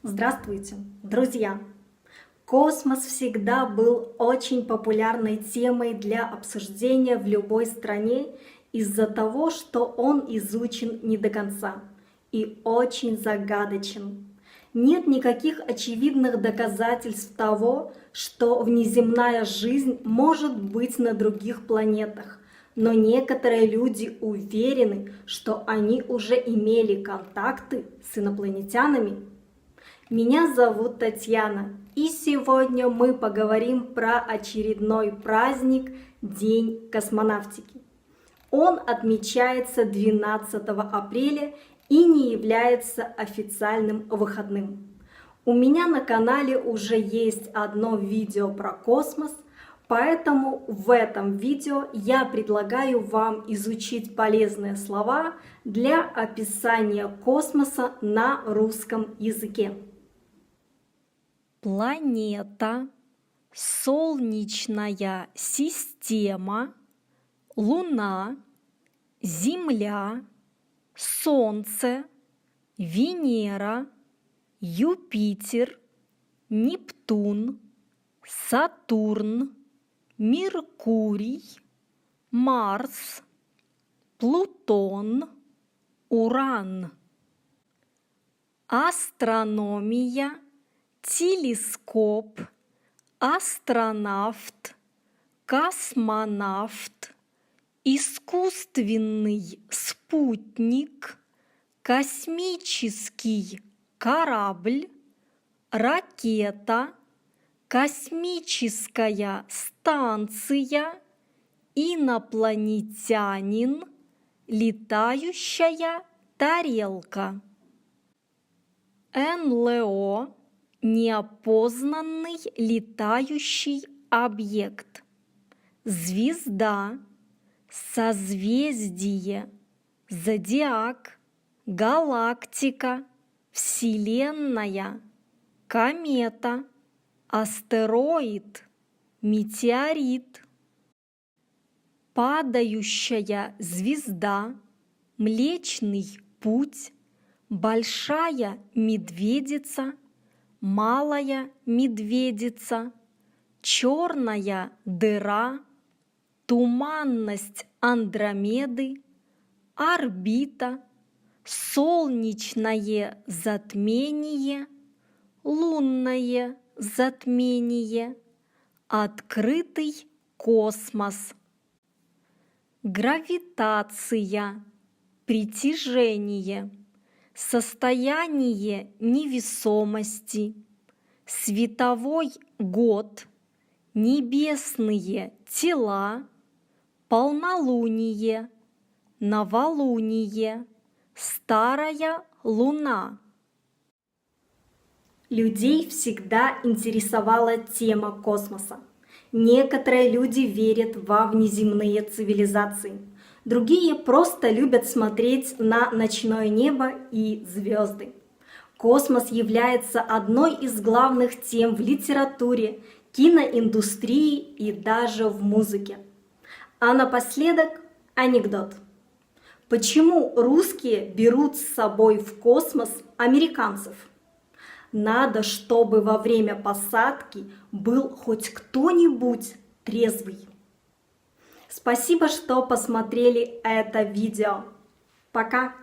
Здравствуйте, друзья! Космос всегда был очень популярной темой для обсуждения в любой стране из-за того, что он изучен не до конца и очень загадочен. Нет никаких очевидных доказательств того, что внеземная жизнь может быть на других планетах, но некоторые люди уверены, что они уже имели контакты с инопланетянами. Меня зовут Татьяна, и сегодня мы поговорим про очередной праздник День космонавтики. Он отмечается 12 апреля и не является официальным выходным. У меня на канале уже есть одно видео про космос, поэтому в этом видео я предлагаю вам изучить полезные слова для описания космоса на русском языке. Планета, Солнечная система, Луна, Земля, Солнце, Венера, Юпитер, Нептун, Сатурн, Меркурий, Марс, Плутон, Уран. Астрономия, телескоп, астронавт, космонавт, искусственный спутник, космический корабль, ракета, космическая станция, инопланетянин, летающая тарелка. НЛО – неопознанный летающий объект. Звезда, созвездие, зодиак, галактика, Вселенная, комета, астероид, метеорит. Падающая звезда, Млечный Путь, Большая Медведица, Малая Медведица, черная дыра, туманность Андромеды, орбита, солнечное затмение, лунное затмение, открытый космос. Гравитация, притяжение, состояние невесомости, световой год, небесные тела, полнолуние, новолуние, старая луна. Людей всегда интересовала тема космоса. Некоторые люди верят во внеземные цивилизации. Другие просто любят смотреть на ночное небо и звезды. Космос является одной из главных тем в литературе, киноиндустрии и даже в музыке. А напоследок анекдот. Почему русские берут с собой в космос американцев? Надо, чтобы во время посадки был хоть кто-нибудь трезвый. Спасибо, что посмотрели это видео. Пока!